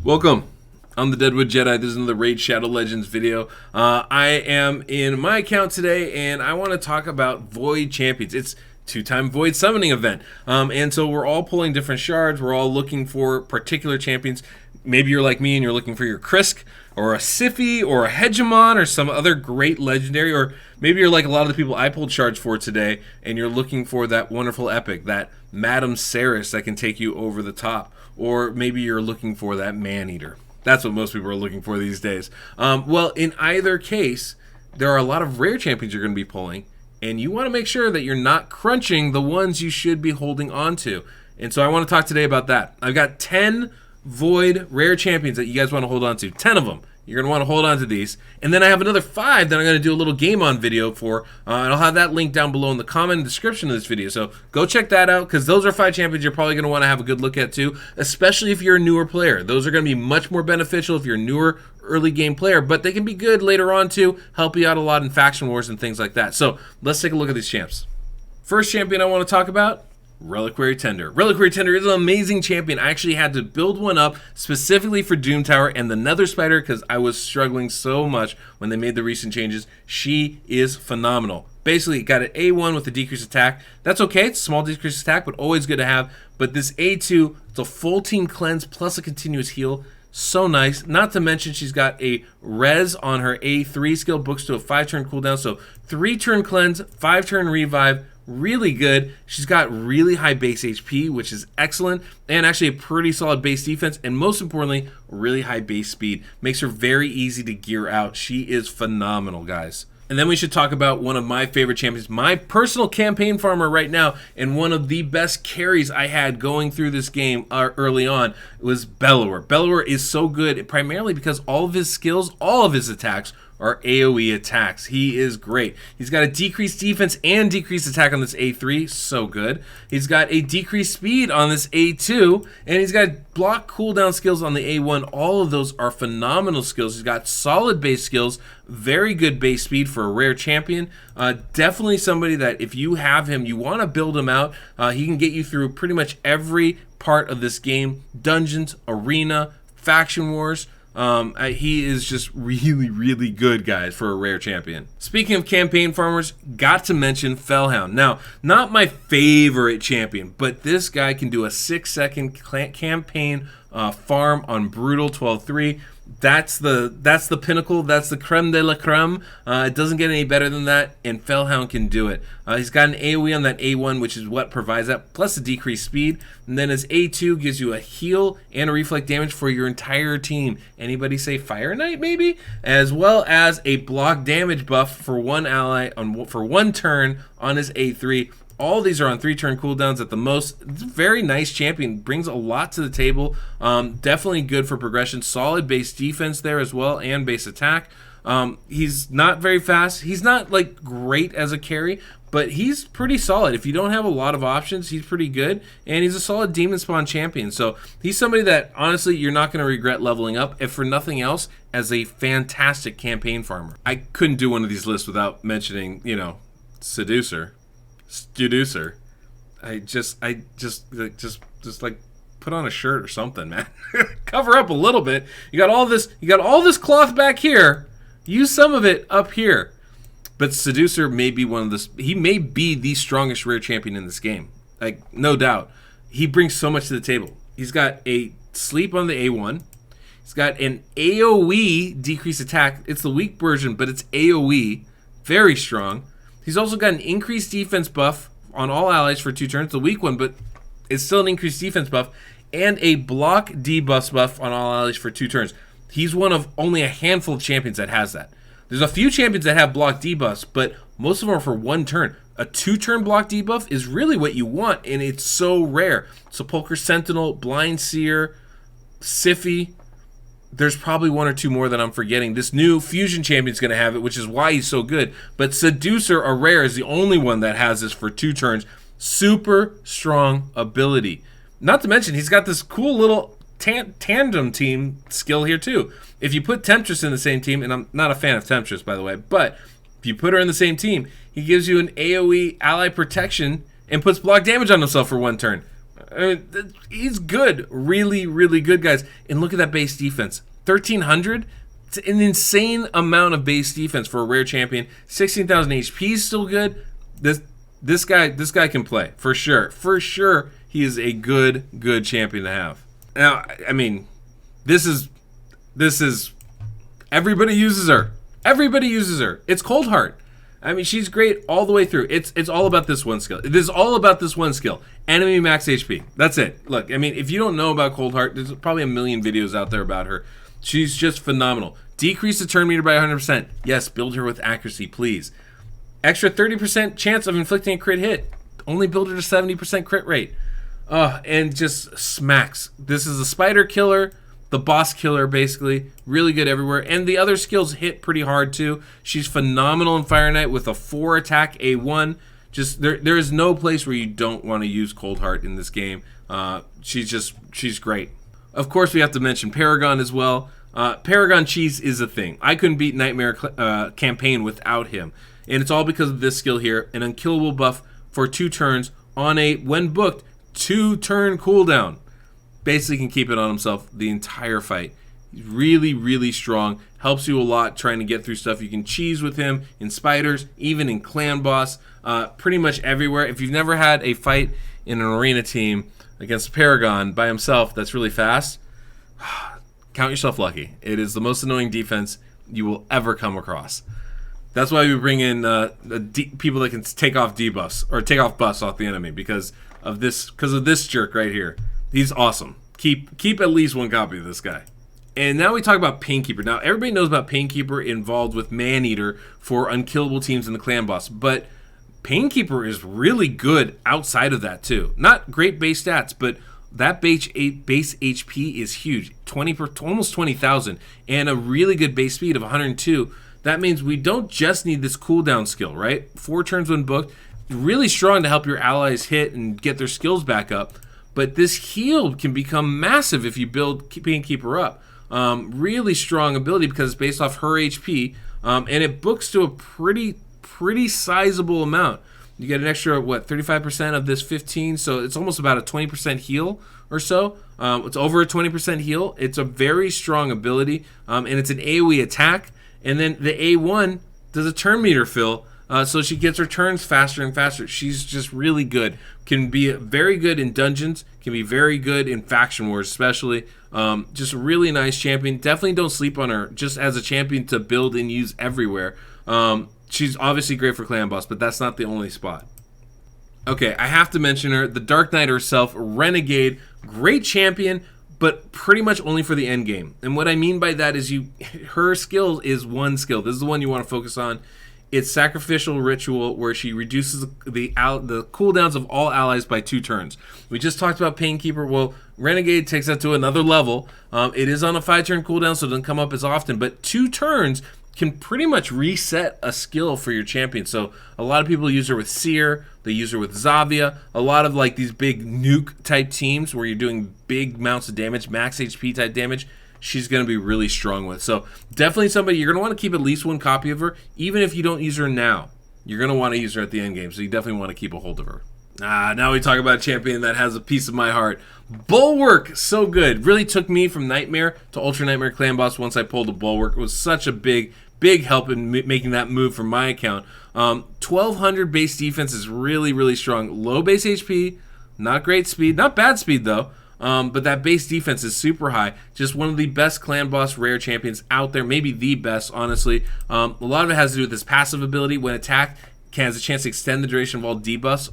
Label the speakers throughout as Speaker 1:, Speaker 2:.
Speaker 1: Welcome. I'm the Deadwood Jedi. This is another Raid Shadow Legends video. I am in my account today, and I want to talk about Void Champions. It's two-time Void Summoning event. And so we're all pulling different shards. We're all looking for particular champions. Maybe you're like me and you're looking for your Krisk, or a Siphi, or a Hegemon, or some other great legendary, or maybe you're like a lot of the people I pulled shards for today, and you're looking for that wonderful epic, that Madam Saris that can take you over the top. Or maybe you're looking for that Man-Eater. That's what most people are looking for these days. Well, in either case, there are a lot of rare champions you're going to be pulling, and you want to make sure that you're not crunching the ones you should be holding on to. And so I want to talk today about that. I've got 10 Void rare champions that you guys want to hold on to. 10 of them. You're going to want to hold on to these. And then I have another 5 that I'm going to do a little game on video for. And I'll have that link down below in the comment and description of this video. So go check that out, because those are 5 champions you're probably going to want to have a good look at too, especially if you're a newer player. Those are going to be much more beneficial if you're a newer early game player, but they can be good later on too, help you out a lot in faction wars and things like that. So let's take a look at these champs. First champion I want to talk about, Reliquary Tender. Reliquary Tender is an amazing champion. I actually had to build one up specifically for Doom Tower and the Nether Spider because I was struggling so much when they made the recent changes. She is phenomenal. Basically, got an A1 with a decreased attack. That's okay, it's a small decreased attack, but always good to have. But this A2, it's a full team cleanse plus a continuous heal. So nice. Not to mention she's got a res on her A3 skill, books to a 5-turn cooldown. So 3-turn cleanse, 5-turn revive. Really good. She's got really high base HP, which is excellent, and actually a pretty solid base defense, and most importantly, really high base speed. Makes her very easy to gear out. She is phenomenal, guys. And then we should talk about one of my favorite champions, my personal campaign farmer right now, and one of the best carries I had going through this game early on was Bellower. Bellower is so good primarily because all of his skills, all of his attacks are AoE attacks. He is great. He's got a decreased defense and decreased attack on this A3, so good. He's got a decreased speed on this A2, and he's got block cooldown skills on the A1. All of those are phenomenal skills. He's got solid base skills, very good base speed for a rare champion. Definitely somebody that if you have him, you want to build him out. He can get you through pretty much every part of this game. Dungeons, arena, faction wars. He is just really, really good, guys, for a rare champion. Speaking of campaign farmers, got to mention Felhound. Now, not my favorite champion, but this guy can do a 6-second campaign farm on Brutal 12-3. That's the pinnacle. That's the creme de la creme. It doesn't get any better than that, and Felhound can do it. He's got an AoE on that A1, which is what provides that, plus a decreased speed. And then his A2 gives you a heal and a reflect damage for your entire team. Anybody say Fire Knight, maybe? As well as a block damage buff for one ally for 1 turn on his A3. All these are on 3-turn cooldowns at the most. It's a very nice champion. Brings a lot to the table. Definitely good for progression. Solid base defense there as well, and base attack. He's not very fast. He's not like great as a carry, but he's pretty solid. If you don't have a lot of options, he's pretty good. And he's a solid demon spawn champion. So he's somebody that honestly you're not going to regret leveling up, if for nothing else, as a fantastic campaign farmer. I couldn't do one of these lists without mentioning, you know, Seducer. I just like put on a shirt or something, man. Cover up a little bit. You got all this cloth back here. Use some of it up here. But Seducer may be he may be the strongest rare champion in this game. Like, no doubt. He brings so much to the table. He's got a sleep on the A1. He's got an AoE decreased attack. It's the weak version, but it's AoE. Very strong. He's also got an increased defense buff on all allies for 2 turns. The weak one, but it's still an increased defense buff. And a block debuff buff on all allies for 2 turns. He's one of only a handful of champions that has that. There's a few champions that have block debuffs, but most of them are for 1 turn. A 2-turn block debuff is really what you want, and it's so rare. Sepulchre Sentinel, Blind Seer, Siphi. There's probably 1 or 2 more that I'm forgetting. This new fusion champion's going to have it, which is why he's so good. But Seducer, a rare, is the only one that has this for 2 turns. Super strong ability. Not to mention, he's got this cool little tandem team skill here too. If you put Temptress in the same team, and I'm not a fan of Temptress, by the way, but if you put her in the same team, he gives you an AoE ally protection and puts block damage on himself for 1 turn. He's good, really, really good, guys. And look at that base defense, 1,300. It's an insane amount of base defense for a rare champion. 16,000 HP is still good. This guy can play for sure. For sure, he is a good champion to have. Now, I mean, this is everybody uses her. Everybody uses her. It's Coldheart. I mean, she's great all the way through. It's all about this one skill. It is all about this one skill. Enemy max HP. That's it. Look, I mean, if you don't know about Coldheart, there's probably a million videos out there about her. She's just phenomenal. Decrease the turn meter by 100%. Yes, build her with accuracy, please. Extra 30% chance of inflicting a crit hit. Only build her to 70% crit rate. And just smacks. This is a spider killer, the boss killer, basically. Really good everywhere. And the other skills hit pretty hard, too. She's phenomenal in Fire Knight with a 4 attack A1. Just there is no place where you don't want to use Coldheart in this game. She's great. Of course, we have to mention Paragon as well. Paragon cheese is a thing. I couldn't beat Nightmare campaign without him. And it's all because of this skill here, an unkillable buff for 2 turns on a, when booked, 2-turn cooldown. Basically can keep it on himself the entire fight. He's really, really strong. Helps you a lot trying to get through stuff. You can cheese with him in spiders, even in clan boss, pretty much everywhere. If you've never had a fight in an arena team against Paragon by himself that's really fast, count yourself lucky. It is the most annoying defense you will ever come across. That's why we bring in people that can take off debuffs or take off buffs off the enemy because of this jerk right here. He's awesome. Keep at least 1 copy of this guy. And now we talk about Painkeeper. Now everybody knows about Painkeeper involved with Maneater for unkillable teams in the clan boss, but Painkeeper is really good outside of that too. Not great base stats, but that base HP is huge. Almost 20,000, and a really good base speed of 102. That means we don't just need this cooldown skill, right? 4 turns when booked. Really strong to help your allies hit and get their skills back up. But this heal can become massive if you build Painkeeper up. Really strong ability because it's based off her HP. And it books to a pretty sizable amount. You get an extra, 35% of this 15, so it's almost about a 20% heal or so. It's over a 20% heal. It's a very strong ability, and it's an AoE attack. And then the A1 does a turn meter fill, so she gets her turns faster and faster. She's just really good. Can be very good in dungeons, can be very good in faction wars especially. Just a really nice champion. Definitely don't sleep on her just as a champion to build and use everywhere. She's obviously great for clan boss, but that's not the only spot. Okay, I have to mention her, the Dark Knight herself, Renegade. Great champion, but pretty much only for the end game. And what I mean by that is her skill is one skill. This is the one you want to focus on. It's Sacrificial Ritual, where she reduces the cooldowns of all allies by 2 turns. We just talked about Painkeeper. Well, Renegade takes that to another level. It is on a 5-turn cooldown, so it doesn't come up as often, but 2 turns can pretty much reset a skill for your champion. So a lot of people use her with Seer, they use her with Zavia, a lot of like these big nuke type teams where you're doing big amounts of damage, max HP type damage, she's going to be really strong with. So definitely somebody you're going to want to keep at least 1 copy of her, even if you don't use her now. You're going to want to use her at the end game, so you definitely want to keep a hold of her. Now we talk about a champion that has a piece of my heart. Bulwark, so good. Really took me from Nightmare to Ultra Nightmare Clan Boss once I pulled a Bulwark. It was such a big help in making that move from my account. 1,200 base defense is really, really strong. Low base HP, not great speed, not bad speed though. But that base defense is super high. Just one of the best clan boss rare champions out there, maybe the best, honestly. A lot of it has to do with this passive ability. When attacked, has a chance to extend the duration of all debuffs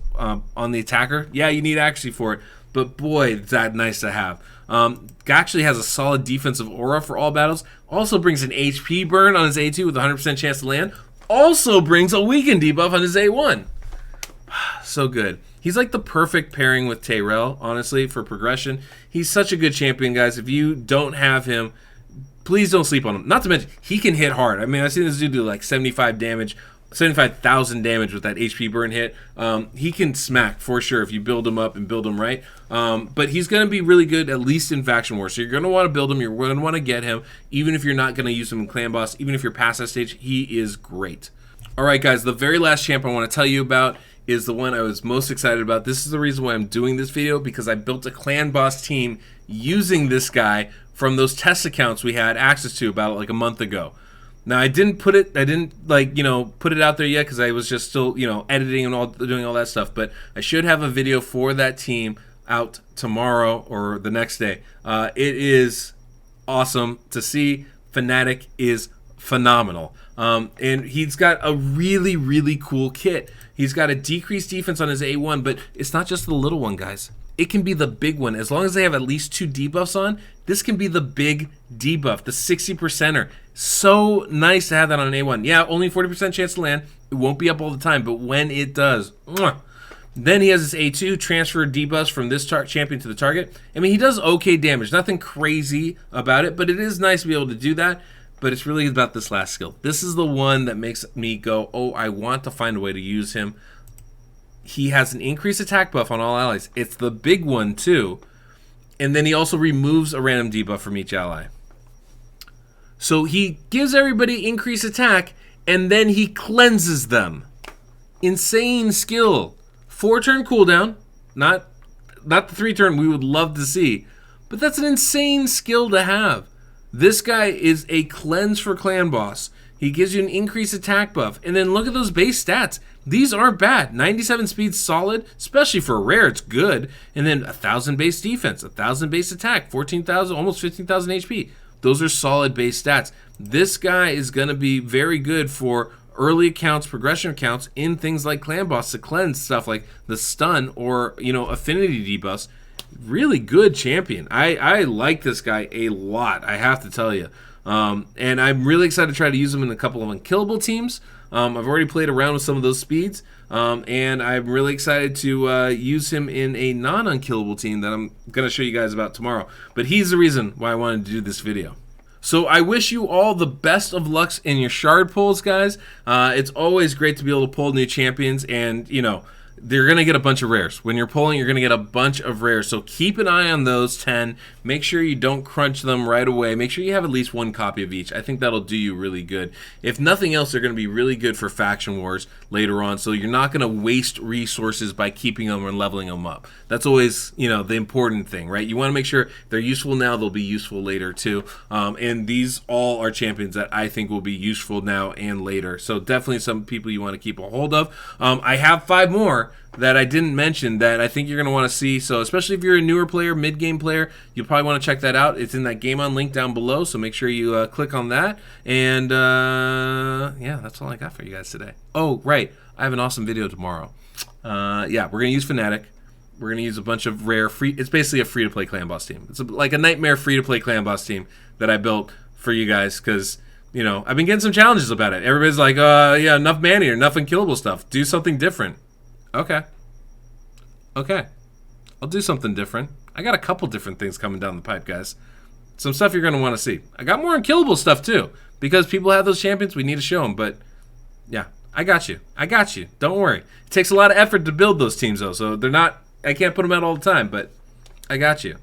Speaker 1: on the attacker. Yeah, you need accuracy for it, but boy, is that nice to have. Actually has a solid defensive aura for all battles. Also brings an HP burn on his A2 with a 100% chance to land. Also brings a weaken debuff on his A1. So good. He's like the perfect pairing with Tyrell, honestly, for progression. He's such a good champion, guys. If you don't have him, please don't sleep on him. Not to mention, he can hit hard. I mean, I've seen this dude do like 75,000 damage with that HP burn hit. He can smack for sure if you build him up and build him right. But he's going to be really good, at least in Faction War. So you're going to want to build him. You're going to want to get him, even if you're not going to use him in Clan Boss. Even if you're past that stage, he is great. All right, guys, the very last champ I want to tell you about is the one I was most excited about. This is the reason why I'm doing this video, because I built a clan boss team using this guy from those test accounts we had access to about like a month ago. Now I didn't put it put it out there yet because I was just still, editing and doing all that stuff, but I should have a video for that team out tomorrow or the next day. It is awesome to see. Fnatic is phenomenal. And he's got a really, really cool kit. He's got a decreased defense on his A1, but it's not just the little one, guys. It can be the big one. As long as they have at least 2 debuffs on, this can be the big debuff, the 60%er. So nice to have that on an A1. Yeah, only 40% chance to land. It won't be up all the time, but when it does, mwah. Then he has his A2, transfer debuffs from this champion to the target. I mean, he does okay damage. Nothing crazy about it, but it is nice to be able to do that. But it's really about this last skill. This is the one that makes me go, oh, I want to find a way to use him. He has an increased attack buff on all allies. It's the big one, too. And then he also removes a random debuff from each ally. So he gives everybody increased attack, and then he cleanses them. Insane skill. 4-turn cooldown. Not the 3-turn we would love to see. But that's an insane skill to have. This guy is a cleanse for clan boss. He gives you an increased attack buff. And then look at those base stats. These aren't bad. 97 speed solid, especially for a rare, it's good. And then 1,000 base defense, 1,000 base attack, 14,000, almost 15,000 HP. Those are solid base stats. This guy is going to be very good for early accounts, progression accounts in things like clan boss to cleanse stuff like the stun or, affinity debuffs. Really good champion. I like this guy a lot, I have to tell you. And I'm really excited to try to use him in a couple of unkillable teams. I've already played around with some of those speeds, and I'm really excited to use him in a non-unkillable team that I'm going to show you guys about tomorrow. But he's the reason why I wanted to do this video. So I wish you all the best of lucks in your shard pulls, guys. It's always great to be able to pull new champions, and, they're going to get a bunch of rares. When you're pulling, you're going to get a bunch of rares. So keep an eye on those 10. Make sure you don't crunch them right away. Make sure you have at least 1 copy of each. I think that'll do you really good. If nothing else, they're going to be really good for faction wars later on. So you're not going to waste resources by keeping them and leveling them up. That's always, the important thing, right? You want to make sure they're useful now. They'll be useful later too. And these all are champions that I think will be useful now and later. So definitely some people you want to keep a hold of. I have 5 more that I didn't mention that I think you're going to want to see. So especially if you're a newer player, mid-game player, you'll probably want to check that out. It's in that Game On link down below, so make sure you click on that. And yeah, that's all I got for you guys today. Oh, right. I have an awesome video tomorrow. Yeah, we're going to use Fnatic. We're going to use a bunch of rare free... It's basically a free-to-play clan boss team. It's like a nightmare free-to-play clan boss team that I built for you guys because... I've been getting some challenges about it. Everybody's like, yeah, enough mana or enough unkillable stuff. Do something different. Okay. I'll do something different. I got a couple different things coming down the pipe, guys. Some stuff you're going to want to see. I got more unkillable stuff, too. Because people have those champions, we need to show them. But, yeah, I got you. Don't worry. It takes a lot of effort to build those teams, though. So they're not... I can't put them out all the time, but I got you.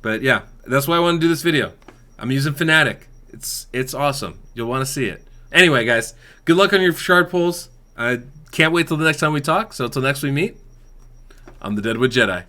Speaker 1: But, yeah, that's why I want to do this video. I'm using Fnatic. It's awesome. You'll want to see it. Anyway, guys, good luck on your shard pulls. I can't wait till the next time we talk. So until next we meet, I'm the Deadwood Jedi.